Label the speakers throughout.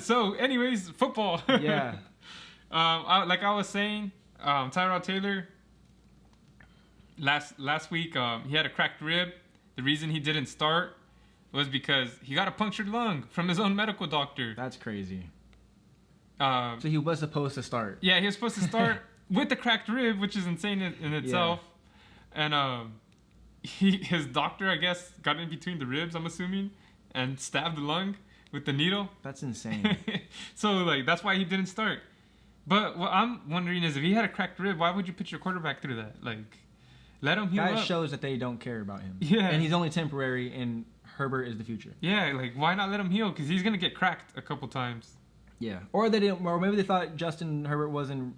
Speaker 1: So, anyways, football.
Speaker 2: Yeah.
Speaker 1: Like I was saying, Tyrod Taylor. Last week, he had a cracked rib. The reason he didn't start was because he got a punctured lung from his own medical doctor.
Speaker 2: That's crazy. So he was supposed to start.
Speaker 1: Yeah, he was supposed to start with the cracked rib, which is insane in itself. Yeah. And his doctor, I guess, got in between the ribs, I'm assuming, and stabbed the lung with the needle.
Speaker 2: That's insane.
Speaker 1: So, like, that's why he didn't start. But what I'm wondering is, if he had a cracked rib, why would you put your quarterback through that? Like, let him heal up.
Speaker 2: That shows that they don't care about him.
Speaker 1: Yeah.
Speaker 2: And he's only temporary, and Herbert is the future.
Speaker 1: Yeah, like, why not let him heal? Because he's going to get cracked a couple times.
Speaker 2: Yeah. Or they didn't, or maybe they thought Justin Herbert wasn't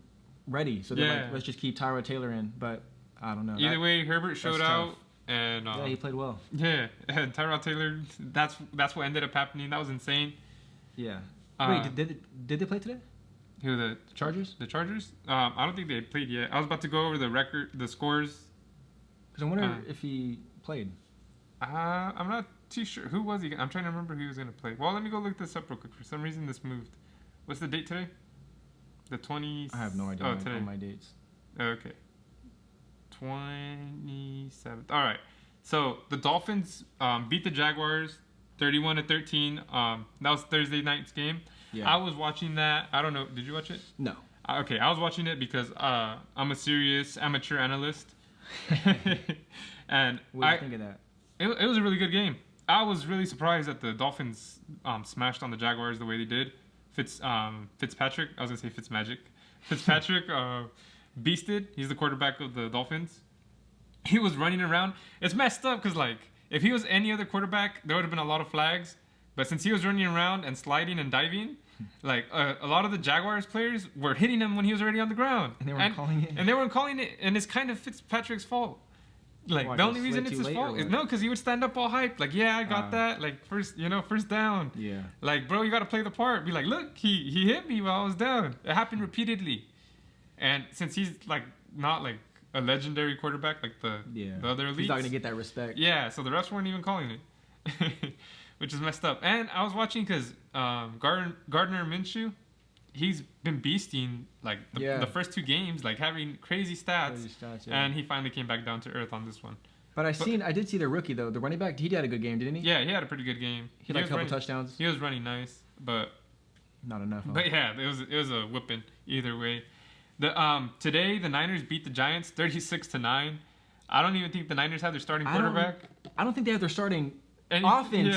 Speaker 2: ready, so they're like, let's just keep Tyrod Taylor in. But I don't know.
Speaker 1: Either way, Herbert showed out, and
Speaker 2: yeah, he played well.
Speaker 1: Yeah, and Tyrod Taylor, that's what ended up happening. That was insane.
Speaker 2: Yeah. Wait, did they play today?
Speaker 1: Who, the
Speaker 2: Chargers?
Speaker 1: The Chargers? I don't think they played yet. I was about to go over the scores.
Speaker 2: Because I wonder if he played.
Speaker 1: I'm not too sure. Who was he? I'm trying to remember who he was going to play. Well, let me go look this up real quick. For some reason, this moved. What's the date today? The 20th?
Speaker 2: I have no idea
Speaker 1: today.
Speaker 2: on my dates.
Speaker 1: Okay. 27th. All right. So the Dolphins beat the Jaguars 31-13. That was Thursday night's game. Yeah. I was watching that. I don't know. Did you watch it?
Speaker 2: No.
Speaker 1: Okay. I was watching it because I'm a serious amateur analyst. And
Speaker 2: what do you think of that?
Speaker 1: It was a really good game. I was really surprised that the Dolphins smashed on the Jaguars the way they did. Fitzpatrick. I was gonna say Fitzmagic. Fitzpatrick beasted. He's the quarterback of the Dolphins. He was running around. It's messed up because, like, if he was any other quarterback, there would have been a lot of flags. But since he was running around and sliding and diving, like a lot of the Jaguars players were hitting him when he was already on the ground.
Speaker 2: And they weren't calling it.
Speaker 1: And they weren't calling it. And it's kind of Fitzpatrick's fault. Like, the only reason it's his fault is because he would stand up all hyped. Like, yeah, I got that. Like, first down.
Speaker 2: Yeah.
Speaker 1: Like, bro, you got to play the part. Be like, look, he hit me while I was down. It happened repeatedly. And since he's, like, not, like, a legendary quarterback like the other elites.
Speaker 2: He's not going to get that respect.
Speaker 1: Yeah, so the refs weren't even calling it. Which is messed up. And I was watching because Gardner Minshew, he's been beasting like the first two games, like having crazy stats, and he finally came back down to earth on this one.
Speaker 2: But I did see the rookie though, the running back. He had a good game, didn't he?
Speaker 1: Yeah, he had a pretty good game.
Speaker 2: He had like a couple touchdowns.
Speaker 1: He was running nice, but
Speaker 2: not enough. Huh?
Speaker 1: But yeah, it was a whipping either way. Today the Niners beat the Giants 36-9. I don't even think the Niners have their starting quarterback.
Speaker 2: I don't think they have their starting offense.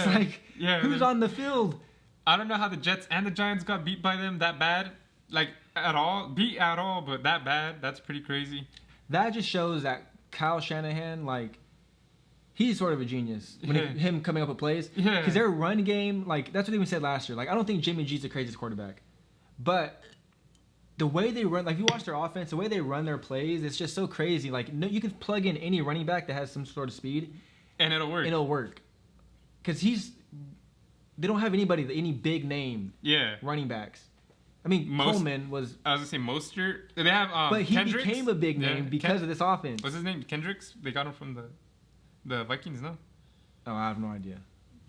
Speaker 2: Who's on the field?
Speaker 1: I don't know how the Jets and the Giants got beat by them that bad. Like, at all. Beat at all, but that bad. That's pretty crazy.
Speaker 2: That just shows that Kyle Shanahan, like, he's sort of a genius. Him coming up with plays. Yeah. Because their run game, like, that's what they even said last year. Like, I don't think Jimmy G's the craziest quarterback. But the way they run, like, if you watch their offense, the way they run their plays, it's just so crazy. Like, no, you can plug in any running back that has some sort of speed.
Speaker 1: And it'll work.
Speaker 2: Because they don't have any big name running backs. I mean, Coleman was...
Speaker 1: I was going to say Mostert. They have
Speaker 2: but he
Speaker 1: Kendricks.
Speaker 2: Became a big name because of this offense.
Speaker 1: What's his name? Kendricks? They got him from the Vikings, no?
Speaker 2: Oh, I have no idea.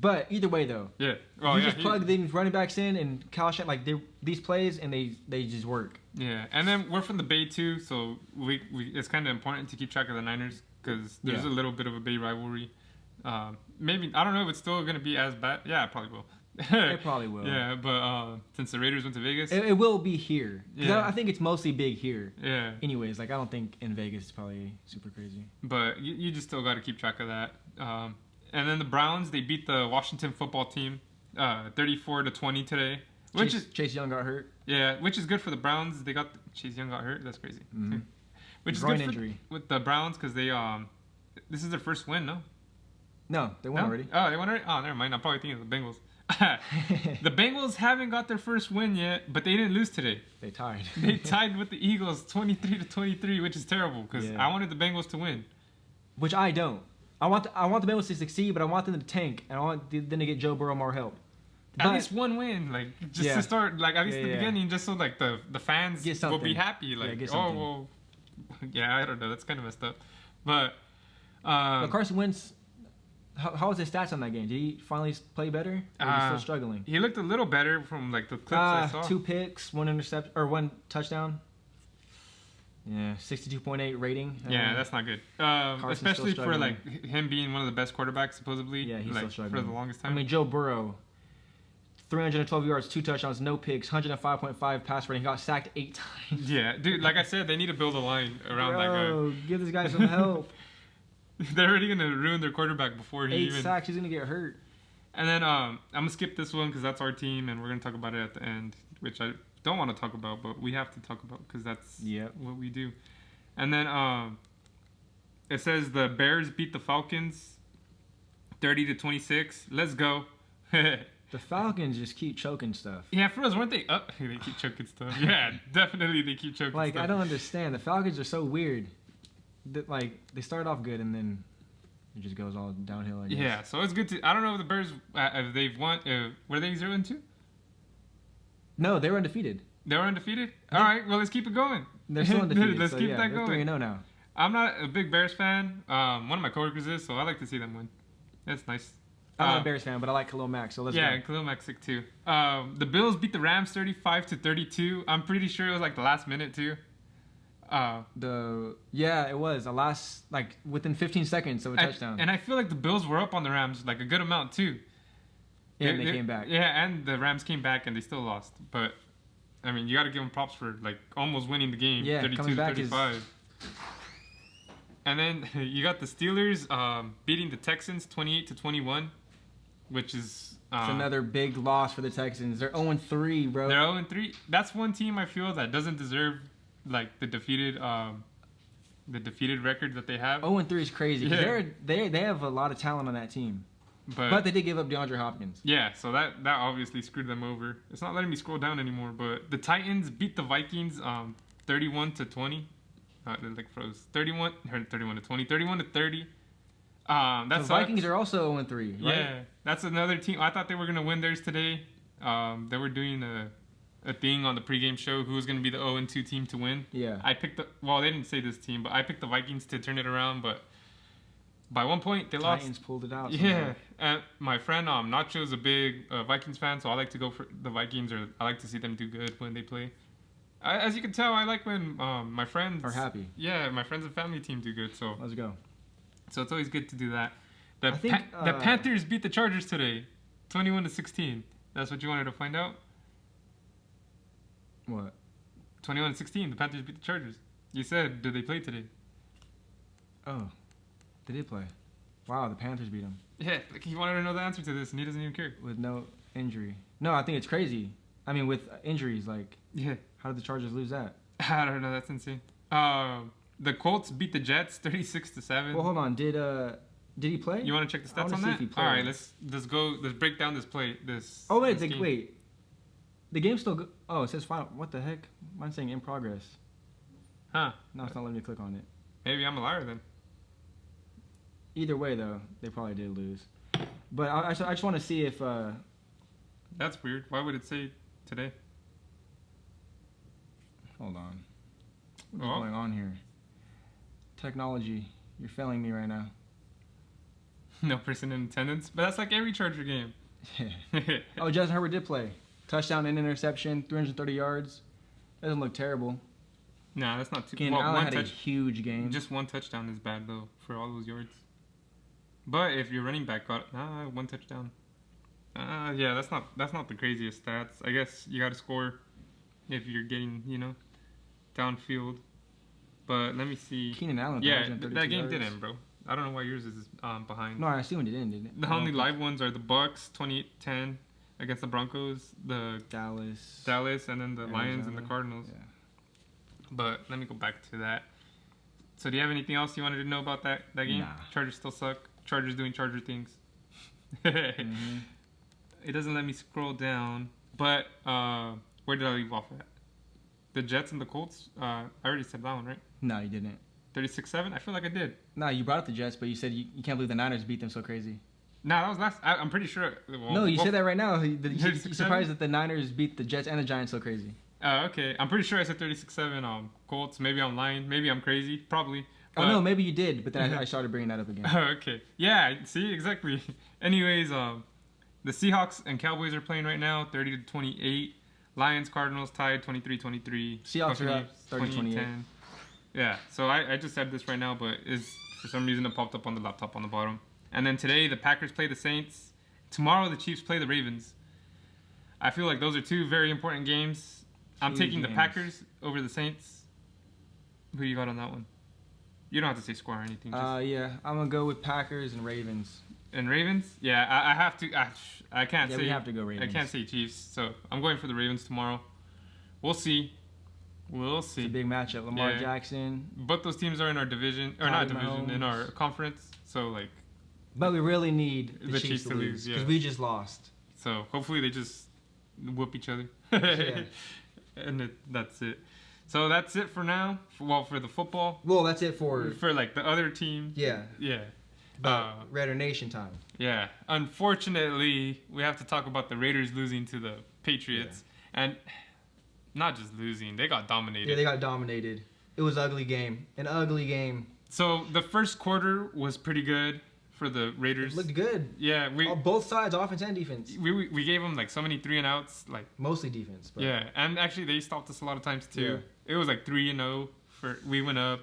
Speaker 2: But either way, though.
Speaker 1: Yeah.
Speaker 2: You just plug these running backs in and Kyle Shanahan, like, these plays, and they just work.
Speaker 1: Yeah. And then we're from the Bay, too, so it's kind of important to keep track of the Niners because there's a little bit of a Bay rivalry. Maybe, I don't know if it's still going to be as bad. Yeah, it probably will.
Speaker 2: It probably will.
Speaker 1: Yeah, but since the Raiders went to Vegas.
Speaker 2: It will be here. Yeah. I think it's mostly big here.
Speaker 1: Yeah.
Speaker 2: Anyways, like, I don't think in Vegas it's probably super crazy.
Speaker 1: But you just still got to keep track of that. And then the Browns, they beat the Washington football team 34-20 today.
Speaker 2: Chase Young got hurt.
Speaker 1: Yeah, which is good for the Browns. Chase Young got hurt. That's crazy.
Speaker 2: Mm-hmm.
Speaker 1: Which is good injury with the Browns because they this is their first win, no?
Speaker 2: No, they won already.
Speaker 1: Oh, they won already? Oh, never mind. I'm probably thinking of the Bengals. The Bengals haven't got their first win yet, but they didn't lose today.
Speaker 2: They tied.
Speaker 1: They tied with the Eagles 23-23, which is terrible because I wanted the Bengals to win.
Speaker 2: Which I don't. I want the Bengals to succeed, but I want them to tank, and I want them to get Joe Burrow more help.
Speaker 1: At least one win, like just to start, like at least the beginning, just so like the fans will be happy. Like, I don't know, that's kind of messed up, but
Speaker 2: Carson Wentz, How was his stats on that game? Did he finally play better? Or is he still struggling?
Speaker 1: He looked a little better from like the clips I saw.
Speaker 2: 2 picks, 1 intercept or 1 touchdown. Yeah, 62.8 rating.
Speaker 1: Yeah, that's not good. Especially for like him being one of the best quarterbacks supposedly.
Speaker 2: Yeah, he's
Speaker 1: like,
Speaker 2: still struggling
Speaker 1: for the longest time.
Speaker 2: I mean, Joe Burrow, 312 yards, 2 touchdowns, no picks, 105.5 pass rating. He got sacked 8 times.
Speaker 1: Yeah, dude. Like I said, they need to build a line around that guy.
Speaker 2: Give this guy some help.
Speaker 1: They're already gonna ruin their quarterback before he
Speaker 2: 8 sacks. He's gonna get hurt.
Speaker 1: And then I'm gonna skip this one because that's our team, and we're gonna talk about it at the end, which I don't want to talk about, but we have to talk about because that's what we do. And then it says the Bears beat the Falcons 30-26. Let's go.
Speaker 2: The Falcons just keep choking stuff.
Speaker 1: Yeah, for us, weren't they up? They keep choking stuff. Yeah, definitely they keep choking stuff.
Speaker 2: I don't understand. The Falcons are so weird. They start off good and then it just goes all downhill, I guess.
Speaker 1: Yeah, so it's good to... I don't know if the Bears, if they've won... were they 0-2?
Speaker 2: No, they were undefeated.
Speaker 1: They were undefeated? All right, well, let's keep it going.
Speaker 2: They're still undefeated.
Speaker 1: Let's keep that going.
Speaker 2: They're 3-0 now.
Speaker 1: I'm not a big Bears fan. One of my coworkers is, so I like to see them win. That's nice.
Speaker 2: I'm not a Bears fan, but I like Khalil Mack, so let's go.
Speaker 1: Yeah, Khalil Mack's sick too. The Bills beat the Rams 35-32. I'm pretty sure it was like the last minute too.
Speaker 2: It was the last, like within 15 seconds of a touchdown.
Speaker 1: And I feel like the Bills were up on the Rams like a good amount too.
Speaker 2: Yeah, they came back.
Speaker 1: Yeah, and the Rams came back and they still lost. But I mean, you got to give them props for like almost winning the game, 32-35. And then you got the Steelers beating the Texans 28-21, which is
Speaker 2: it's another big loss for the Texans. They're 0-3, bro.
Speaker 1: They're 0-3. That's one team I feel that doesn't deserve like the defeated record that they have.
Speaker 2: 0-3 is crazy. Yeah. They have a lot of talent on that team. But they did give up DeAndre Hopkins.
Speaker 1: Yeah, so that obviously screwed them over. It's not letting me scroll down anymore, but the Titans beat the Vikings 31-20. They like froze. 31-20, 31-30.
Speaker 2: The Vikings are also 0-3, right?
Speaker 1: Yeah, that's another team. I thought they were going to win theirs today. They were doing a thing on the pregame show who was going to be the 0-2 team to win.
Speaker 2: Yeah.
Speaker 1: I picked they didn't say this team, but I picked the Vikings to turn it around, but by 1 point, they lost.
Speaker 2: Titans pulled it out.
Speaker 1: Yeah, and my friend Nacho is a big Vikings fan, so I like to go for the Vikings, or I like to see them do good when they play. As you can tell, I like when my friends
Speaker 2: are happy.
Speaker 1: Yeah, my friends and family team do good. So
Speaker 2: let's go.
Speaker 1: So it's always good to do that. The Panthers beat the Chargers today, 21-16. That's what you wanted to find out?
Speaker 2: What?
Speaker 1: 21-16. The Panthers beat the Chargers. You said, did they play today?
Speaker 2: Oh. They did play. Wow, the Panthers beat them.
Speaker 1: Yeah, like he wanted to know the answer to this, and he doesn't even care.
Speaker 2: With no injury. No, I think it's crazy. I mean, with injuries, like, how did the Chargers lose that?
Speaker 1: I don't know. That's insane. The Colts beat the Jets 36-7.
Speaker 2: Well, hold on. Did he play?
Speaker 1: You want to check the stats on that? All right, let's go. Let's break down this play.
Speaker 2: Oh wait, wait. The game's still. Oh, it says final. What the heck? Mine's saying in progress.
Speaker 1: Huh?
Speaker 2: No, it's not letting me click on it.
Speaker 1: Maybe I'm a liar then.
Speaker 2: Either way, though, they probably did lose. But I just want to see if...
Speaker 1: That's weird. Why would it say today?
Speaker 2: Hold on. What's going on here? Technology. You're failing me right now.
Speaker 1: No person in attendance? But that's like every Charger game.
Speaker 2: Oh, Justin Herbert did play. Touchdown and interception, 330 yards. Doesn't look terrible.
Speaker 1: Nah, that's not too...
Speaker 2: Keenan Allen had a huge game.
Speaker 1: Just one touchdown is bad, though, for all those yards. But if your running back got one touchdown, yeah, that's not the craziest stats. I guess you got to score if you're getting downfield. But let me see.
Speaker 2: Keenan Allen.
Speaker 1: Yeah, that game didn't, bro. I don't know why yours is behind.
Speaker 2: No, I assumed it didn't it?
Speaker 1: The only live ones are the Bucks 28-10 against the Broncos, the
Speaker 2: Dallas,
Speaker 1: and then the Lions and the Cardinals.
Speaker 2: Yeah.
Speaker 1: But let me go back to that. So do you have anything else you wanted to know about that game?
Speaker 2: Nah.
Speaker 1: Chargers still suck. Chargers doing Charger things.
Speaker 2: Mm-hmm.
Speaker 1: It doesn't let me scroll down. But where did I leave off at? The Jets and the Colts? I already said that one, right?
Speaker 2: No, you didn't.
Speaker 1: 36-7? I feel like I did.
Speaker 2: No, you brought up the Jets, but you said you can't believe the Niners beat them so crazy.
Speaker 1: No, that was last. I'm pretty sure.
Speaker 2: You said that right now. You're surprised that the Niners beat the Jets and the Giants so crazy.
Speaker 1: Okay. I'm pretty sure I said 36-7 Colts. Maybe I'm lying. Maybe I'm crazy. Probably.
Speaker 2: Oh no, maybe you did, but then I started bringing that up again.
Speaker 1: Okay. Yeah. See, exactly. Anyways, the Seahawks and Cowboys are playing right now, 30-28. Lions, Cardinals tied 23-23.
Speaker 2: Seahawks are up 30-28.
Speaker 1: Yeah. So I just said this right now, but for some reason it popped up on the laptop on the bottom. And then today the Packers play the Saints. Tomorrow the Chiefs play the Ravens. I feel like those are two very important games. I'm taking the Packers over the Saints. Who you got on that one? You don't have to say score or anything.
Speaker 2: Yeah, I'm gonna go with Packers and Ravens.
Speaker 1: And Ravens? Yeah, I have to. I can't say.
Speaker 2: Yeah, we have to go Ravens.
Speaker 1: I can't say Chiefs, so I'm going for the Ravens tomorrow. We'll see.
Speaker 2: It's a big matchup. Lamar Jackson.
Speaker 1: Both those teams are in our division, or not division, in our conference. So like.
Speaker 2: But we really need the Chiefs to lose because we just lost.
Speaker 1: So hopefully they just whoop each other.
Speaker 2: Yeah.
Speaker 1: And that's it. So that's it for now. For the football.
Speaker 2: Well, that's it for
Speaker 1: like the other team.
Speaker 2: Yeah.
Speaker 1: Yeah.
Speaker 2: Raider Nation time.
Speaker 1: Yeah. Unfortunately, we have to talk about the Raiders losing to the Patriots, and not just losing, they got dominated.
Speaker 2: Yeah, they got dominated. It was an ugly game. An ugly game.
Speaker 1: So the first quarter was pretty good for the Raiders.
Speaker 2: It looked good.
Speaker 1: Yeah,
Speaker 2: both sides, offense and defense.
Speaker 1: We gave them like so many 3-and-outs, like
Speaker 2: mostly defense. But.
Speaker 1: Yeah, and actually they stopped us a lot of times too.
Speaker 2: Yeah.
Speaker 1: It was like 3-0 we went up,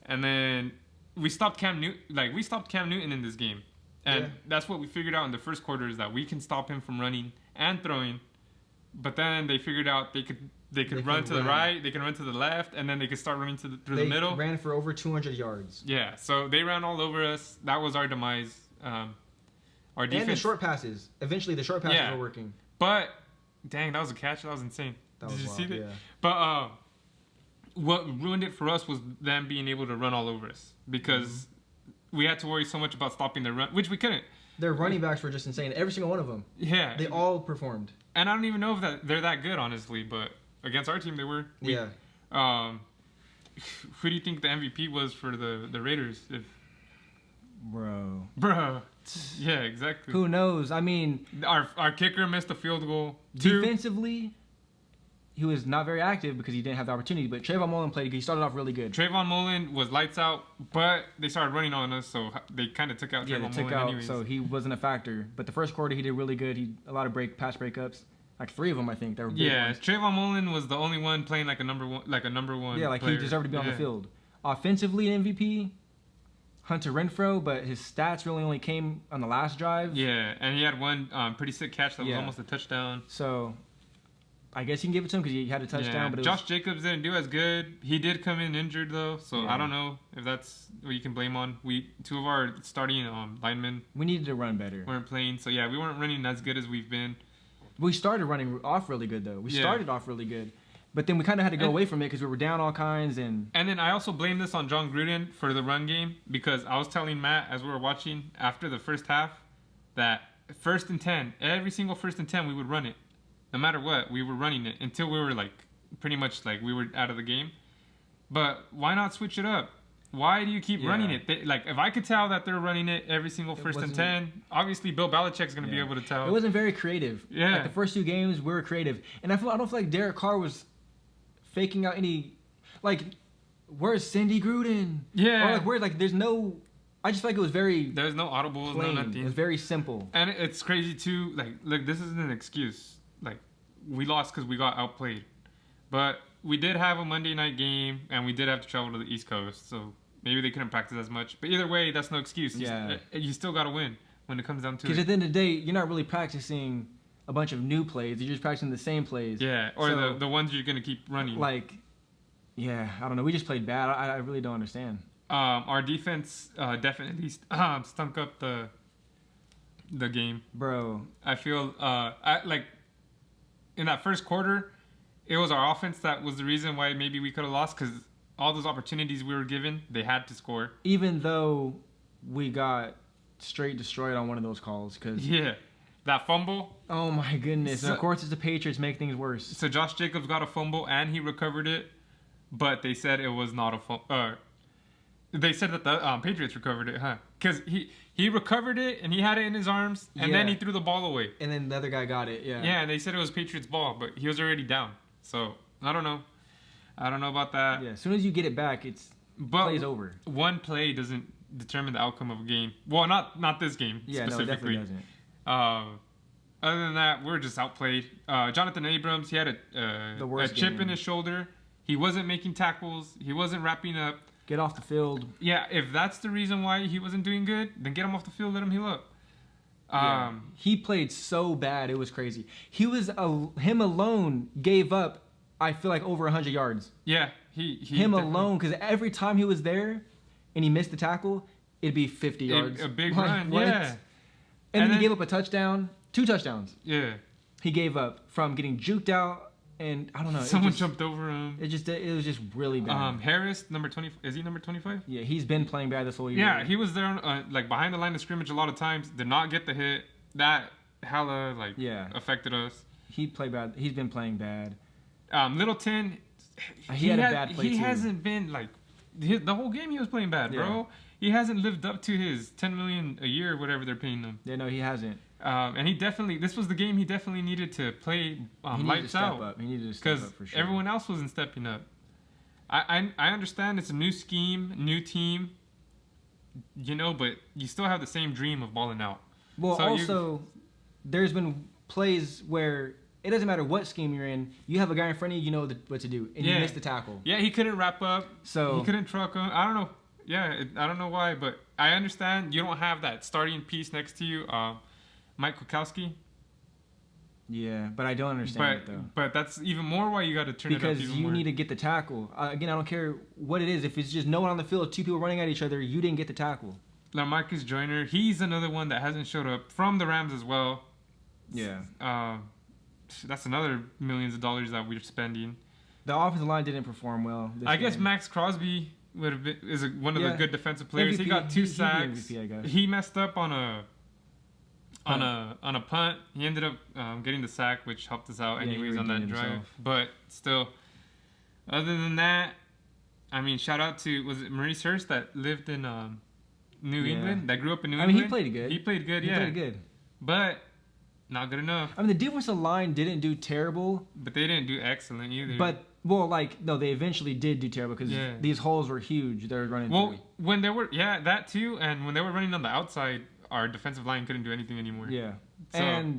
Speaker 1: and then we stopped Cam Newton in this game, and that's what we figured out in the first quarter is that we can stop him from running and throwing, but then they figured out they could run to the right, they can run to the left, and then they could start running through the middle.
Speaker 2: They ran for over 200 yards.
Speaker 1: Yeah, so they ran all over us. That was our demise. Our defense.
Speaker 2: And the short passes. Eventually, the short passes were working.
Speaker 1: But, dang, that was a catch. That was insane. Did you see that?
Speaker 2: Yeah.
Speaker 1: But what ruined it for us was them being able to run all over us because we had to worry so much about stopping their run, which we couldn't.
Speaker 2: Their running backs were just insane. Every single one of them.
Speaker 1: Yeah.
Speaker 2: They all performed.
Speaker 1: And I don't even know if they're that good, honestly, but against our team they were.
Speaker 2: Yeah.
Speaker 1: Who do you think the MVP was for the Raiders?
Speaker 2: Bro.
Speaker 1: Yeah, exactly.
Speaker 2: Who knows? I mean,
Speaker 1: our kicker missed a field goal.
Speaker 2: Defensively, he was not very active because he didn't have the opportunity. But Trayvon Mullen played. He started off really good.
Speaker 1: Trayvon Mullen was lights out, but they started running on us, so they kind of took out Trayvon Mullen anyways.
Speaker 2: So he wasn't a factor. But the first quarter, he did really good. A lot of pass breakups. Like 3 of them, I think. That were big ones.
Speaker 1: Trayvon Mullen was the only one playing like a number one. Yeah,
Speaker 2: like
Speaker 1: player.
Speaker 2: He deserved to be on the field. Offensively, MVP, Hunter Renfrow, but his stats really only came on the last drive.
Speaker 1: Yeah, and he had one pretty sick catch that was almost a touchdown.
Speaker 2: So, I guess you can give it to him because he had a touchdown. But
Speaker 1: Josh Jacobs didn't do as good. He did come in injured though, so I don't know if that's what you can blame on. 2 of our starting linemen.
Speaker 2: We needed to run better.
Speaker 1: Weren't playing, so we weren't running as good as we've been.
Speaker 2: We started running off really good though. We started off really good. But then we kind of had to go away from it because we were down all kinds. And
Speaker 1: then I also blame this on John Gruden for the run game because I was telling Matt as we were watching after the first half that 1st and 10, every single 1st and 10 we would run it. No matter what, we were running it until we were like pretty much like we were out of the game. But why not switch it up? Why do you keep running it? If I could tell that they're running it every single 1st and 10, obviously Bill Belichick's going to be able to tell.
Speaker 2: It wasn't very creative.
Speaker 1: Yeah.
Speaker 2: Like the first 2 games, we were creative. And I don't feel like Derek Carr was faking out any, like, where's Cindy Gruden?
Speaker 1: Yeah.
Speaker 2: Or there's no, I just feel like it was very
Speaker 1: There's no audibles,
Speaker 2: plain.
Speaker 1: No nothing.
Speaker 2: It was very simple.
Speaker 1: And it's crazy too, like this isn't an excuse. Like, we lost because we got outplayed. But we did have a Monday night game, and we did have to travel to the East Coast, so maybe they couldn't practice as much. But either way, that's no excuse. You still got to win when it comes down to it.
Speaker 2: Because at the end of the day, you're not really practicing a bunch of new plays. You're just practicing the same plays.
Speaker 1: Yeah, or the ones you're going to keep running.
Speaker 2: I don't know. We just played bad. I really don't understand.
Speaker 1: Our defense definitely stunk up the game.
Speaker 2: Bro.
Speaker 1: I feel, in that first quarter, it was our offense that was the reason why maybe we could have lost because all those opportunities we were given, they had to score.
Speaker 2: Even though we got straight destroyed on one of those calls.
Speaker 1: That fumble.
Speaker 2: Oh, my goodness. And of course, it's the Patriots make things worse.
Speaker 1: So Josh Jacobs got a fumble, and he recovered it, but they said it was not a fumble. They said that the Patriots recovered it, huh? Because he recovered it, and he had it in his arms, and then he threw the ball away.
Speaker 2: And then the other guy got it, yeah.
Speaker 1: Yeah, and they said it was Patriots' ball, but he was already down. So, I don't know. I don't know about that.
Speaker 2: Yeah, as soon as you get it back, plays over.
Speaker 1: One play doesn't determine the outcome of a game. Well, not this game specifically.
Speaker 2: No, it definitely doesn't.
Speaker 1: Other than that, we're just outplayed. Jonathan Abrams, he had a chip in his shoulder. He wasn't making tackles. He wasn't wrapping up.
Speaker 2: Get off the field.
Speaker 1: Yeah, if that's the reason why he wasn't doing good, then get him off the field, let him heal up.
Speaker 2: He played so bad, it was crazy. Him alone gave up, I feel like, over 100 yards.
Speaker 1: Yeah,
Speaker 2: him alone, because every time he was there and he missed the tackle, it'd be 50 yards.
Speaker 1: A big run, yeah.
Speaker 2: And then he gave up a touchdown, 2 touchdowns.
Speaker 1: Yeah.
Speaker 2: He gave up from getting juked out, and I don't know.
Speaker 1: Someone jumped over him.
Speaker 2: It was just really bad.
Speaker 1: Harris, number 20, is he number 25?
Speaker 2: Yeah, he's been playing bad this whole year.
Speaker 1: Yeah, he was there like behind the line of scrimmage a lot of times. Did not get the hit. That hella affected us.
Speaker 2: He played bad. He's been playing bad.
Speaker 1: Littleton,
Speaker 2: he had a bad play too.
Speaker 1: He hasn't been like the whole game. He was playing bad, bro. He hasn't lived up to his $10 million a year, whatever they're paying him.
Speaker 2: Yeah, no, he hasn't.
Speaker 1: And this was the game he definitely needed to play lights out.
Speaker 2: He needed to step up for sure.
Speaker 1: Everyone else wasn't stepping up. I understand it's a new scheme, new team, but you still have the same dream of balling out.
Speaker 2: Well, so there's been plays where it doesn't matter what scheme you're in. You have a guy in front of you, you know what to do, and you miss the tackle.
Speaker 1: Yeah, he couldn't wrap up.
Speaker 2: So
Speaker 1: he couldn't truck him. I don't know. Yeah, I don't know why, but I understand you don't have that starting piece next to you, Mike Kwiatkowski.
Speaker 2: Yeah, but I don't understand it though.
Speaker 1: But that's even more why you got to turn it up even more.
Speaker 2: Because you need to get the tackle. Again, I don't care what it is. If it's just no one on the field, 2 people running at each other, you didn't get the tackle.
Speaker 1: Now, Marcus Joyner, he's another one that hasn't showed up from the Rams as well.
Speaker 2: Yeah.
Speaker 1: That's another millions of dollars that we're spending.
Speaker 2: The offensive line didn't perform well.
Speaker 1: I guess Max Crosby is one of the good defensive players. MVP, he got 2 sacks. MVP, I guess. He messed up on a punt. He ended up getting the sack, which helped us out anyways on that drive. Himself. But still, other than that, I mean, shout out to, was it Maurice Hurst that lived in New England, that grew up in New England?
Speaker 2: I mean, he played good.
Speaker 1: He played good,
Speaker 2: He played good.
Speaker 1: But not good enough.
Speaker 2: I mean, the defensive line didn't do terrible.
Speaker 1: But they didn't do excellent either.
Speaker 2: But, no, they eventually did do terrible because these holes were huge they were running through.
Speaker 1: Well, when they were, that too, and when they were running on the outside, our defensive line couldn't do anything anymore.
Speaker 2: Yeah. So,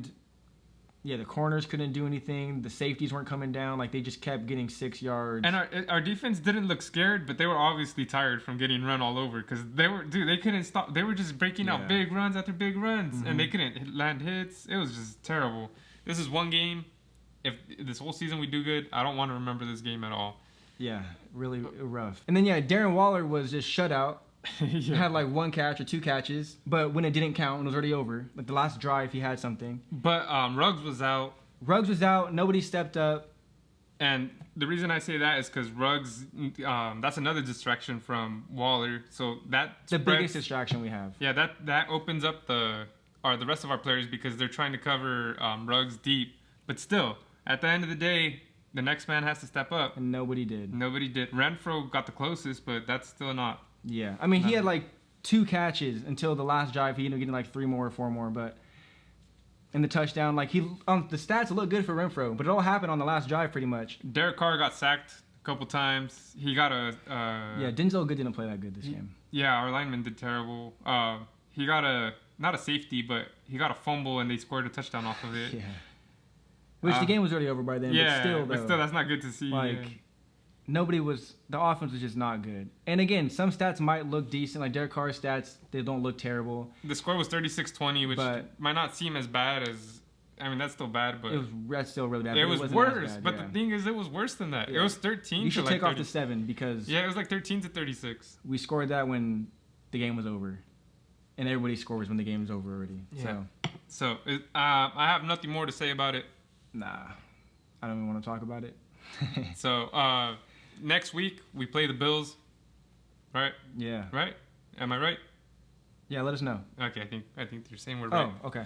Speaker 2: the corners couldn't do anything. The safeties weren't coming down. Like, they just kept getting 6 yards.
Speaker 1: And our defense didn't look scared, but they were obviously tired from getting run all over because they couldn't stop. They were just breaking out big runs after big runs, and they couldn't land hits. It was just terrible. This is one game. If this whole season we do good, I don't want to remember this game at all.
Speaker 2: Yeah, really rough. And then, Darren Waller was just shut out. He had like 1 catch or 2 catches, but when it didn't count, it was already over. Like the last drive, he had something.
Speaker 1: But Ruggs was out.
Speaker 2: Nobody stepped up.
Speaker 1: And the reason I say that is because Ruggs, that's another distraction from Waller. So that's
Speaker 2: the biggest distraction we have.
Speaker 1: Yeah, that opens up the rest of our players because they're trying to cover Ruggs deep. But still, at the end of the day, the next man has to step up.
Speaker 2: And nobody did.
Speaker 1: Renfro got the closest, but that's still not.
Speaker 2: Yeah, I mean, he had like 2 catches until the last drive. He ended up getting like 3 more or 4 more, but in the touchdown, like the stats look good for Renfro, but it all happened on the last drive pretty much.
Speaker 1: Derek Carr got sacked a couple times. He got
Speaker 2: Denzel Good didn't play that good this game.
Speaker 1: Yeah, our lineman did terrible. He got not a safety, but he got a fumble and they scored a touchdown off of it.
Speaker 2: Yeah. Which the game was already over by then.
Speaker 1: Yeah,
Speaker 2: but
Speaker 1: still, that's not good to see.
Speaker 2: The offense was just not good. And again, some stats might look decent, like Derek Carr's stats, they don't look terrible.
Speaker 1: The score was 36-20, which might not seem as bad as, I mean, that's still bad, but
Speaker 2: that's still really bad.
Speaker 1: It was worse, but the thing is, it was worse than that. Yeah. It was 13.
Speaker 2: You should take off the 7 because
Speaker 1: it was like 13-36.
Speaker 2: We scored that when the game was over, and everybody scores when the game is over already.
Speaker 1: Yeah. So I have nothing more to say about it.
Speaker 2: Nah, I don't even want to talk about it.
Speaker 1: So. Next week we play the Bills, right?
Speaker 2: Yeah.
Speaker 1: Right? Am I right?
Speaker 2: Yeah. Let us know.
Speaker 1: Okay. I think you're saying we're right.
Speaker 2: Oh, okay.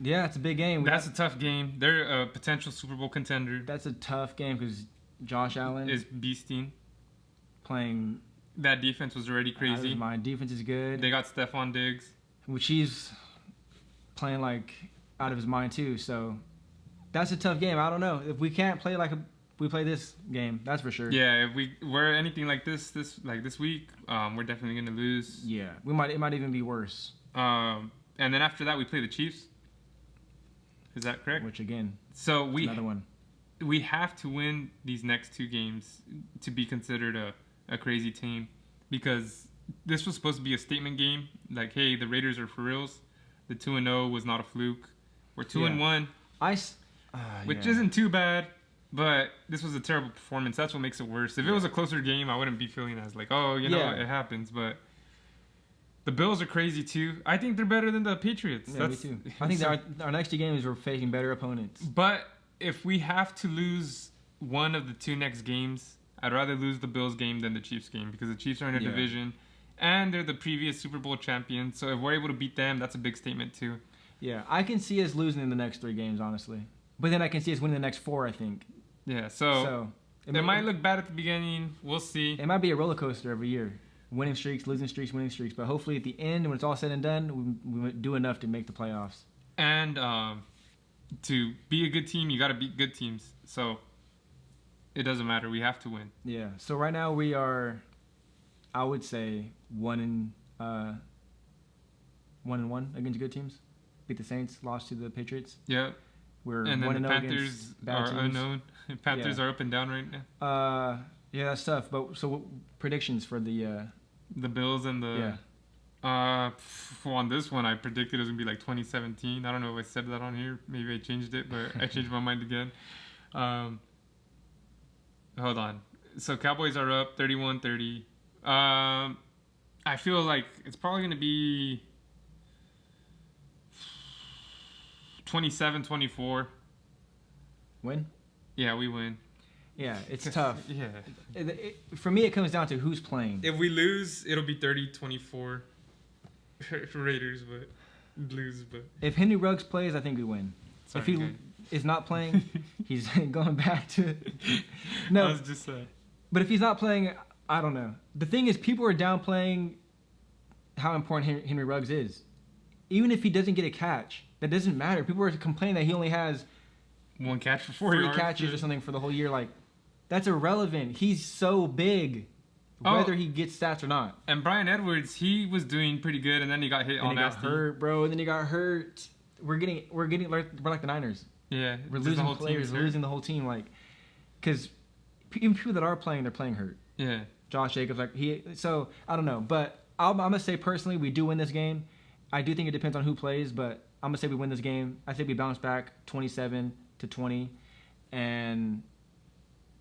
Speaker 2: Yeah, it's a big game.
Speaker 1: That's a tough game. They're a potential Super Bowl contender.
Speaker 2: That's a tough game because Josh Allen
Speaker 1: is beasting.
Speaker 2: Playing.
Speaker 1: That defense was already crazy.
Speaker 2: My defense is good.
Speaker 1: They got Stephon Diggs,
Speaker 2: which he's playing like out of his mind too. So that's a tough game. I don't know if we can't play like we play this game. That's for sure.
Speaker 1: Yeah, if we're anything like this week, we're definitely gonna lose.
Speaker 2: Yeah, it might even be worse.
Speaker 1: And then after that, we play the Chiefs. Is that correct?
Speaker 2: Which again,
Speaker 1: so
Speaker 2: another one.
Speaker 1: We have to win these next 2 games to be considered a crazy team, because this was supposed to be a statement game. Like, hey, the Raiders are for reals. The 2-0 was not a fluke. We're 2-1, which isn't too bad. But this was a terrible performance. That's what makes it worse. If it was a closer game, I wouldn't be feeling as like, oh, you know, it happens. But the Bills are crazy too. I think they're better than the Patriots.
Speaker 2: Yeah, me too. I think our next 2 games we're facing better opponents.
Speaker 1: But if we have to lose one of the 2 next games, I'd rather lose the Bills game than the Chiefs game, because the Chiefs are in a division and they're the previous Super Bowl champions. So if we're able to beat them, that's a big statement too.
Speaker 2: Yeah, I can see us losing in the next 3 games, honestly. But then I can see us winning the next 4, I think.
Speaker 1: Yeah, so it might look bad at the beginning. We'll see.
Speaker 2: It might be a roller coaster every year. Winning streaks, losing streaks, winning streaks. But hopefully at the end, when it's all said and done, we do enough to make the playoffs.
Speaker 1: And to be a good team, you got to beat good teams. So it doesn't matter. We have to win.
Speaker 2: Yeah. So right now we are, I would say, 1-1 against good teams. Beat the Saints, lost to the Patriots.
Speaker 1: Yeah. And then the Panthers are
Speaker 2: teams.
Speaker 1: Unknown. Panthers are up and down right now.
Speaker 2: Yeah, that's tough. But so predictions for the
Speaker 1: Bills and the on this one, I predicted it was gonna be like 2017. I don't know if I said that on here. Maybe I changed it, but I changed my mind again. Hold on. So Cowboys are up 31-30. I feel like it's probably gonna be 27-24.
Speaker 2: Win?
Speaker 1: Yeah, we win.
Speaker 2: Yeah, it's tough.
Speaker 1: Yeah.
Speaker 2: For me, it comes down to who's playing.
Speaker 1: If we lose, it'll be 30-24 for Raiders, but lose. But
Speaker 2: if Henry Ruggs plays, I think we win.
Speaker 1: Sorry,
Speaker 2: if he is not playing, he's going back to. No,
Speaker 1: I was just saying.
Speaker 2: But if he's not playing, I don't know. The thing is, people are downplaying how important Henry Ruggs is. Even if he doesn't get a catch, that doesn't matter. People are complaining that he only has
Speaker 1: 1 catch for 4
Speaker 2: yards. 3 catches or something for the whole year. Like, that's irrelevant. He's so big, whether he gets stats or not.
Speaker 1: And Bryan Edwards, he was doing pretty good, and then he got hit all nasty.
Speaker 2: Got hurt, bro. And then he got hurt. We're like the Niners.
Speaker 1: Yeah,
Speaker 2: we're losing players. We're losing the whole team. Like, because even people that are playing, they're playing hurt.
Speaker 1: Yeah.
Speaker 2: Josh Jacobs, so I don't know, but I'm gonna say personally, we do win this game. I do think it depends on who plays, but I'm gonna say we win this game. I think we bounce back 27-20, and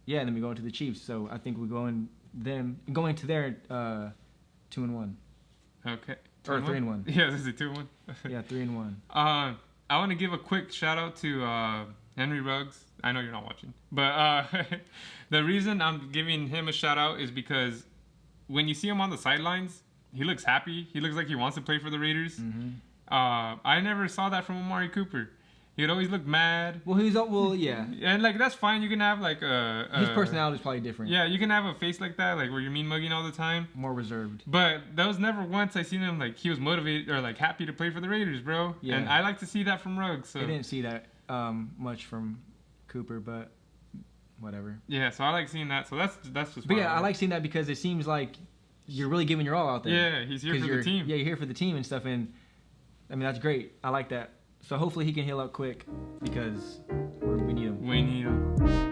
Speaker 2: then we go into the Chiefs. So I think we going to their 2-1.
Speaker 1: Okay.
Speaker 2: Or 3-1.
Speaker 1: Yeah, this is a 2-1.
Speaker 2: Yeah, 3-1.
Speaker 1: I want to give a quick shout out to Henry Ruggs. I know you're not watching, but the reason I'm giving him a shout out is because when you see him on the sidelines, he looks happy. He looks like he wants to play for the Raiders.
Speaker 2: Mm-hmm.
Speaker 1: I never saw that from Amari Cooper. He'd always look mad.
Speaker 2: Yeah.
Speaker 1: And like that's fine. You can have like
Speaker 2: his personality is probably different.
Speaker 1: Yeah, you can have a face like that, like where you're mean mugging all the time.
Speaker 2: More reserved.
Speaker 1: But that was never once I seen him like he was motivated or like happy to play for the Raiders, bro. Yeah. And I like to see that from Ruggs. So.
Speaker 2: I didn't see that much from Cooper, but whatever.
Speaker 1: Yeah, so I like seeing that. So that's just.
Speaker 2: But yeah, I like seeing that because it seems like you're really giving your all out there.
Speaker 1: Yeah, he's here for the team.
Speaker 2: Yeah, you're here for the team and stuff, and I mean that's great. I like that. So hopefully he can heal up quick because we need him.
Speaker 1: We need him.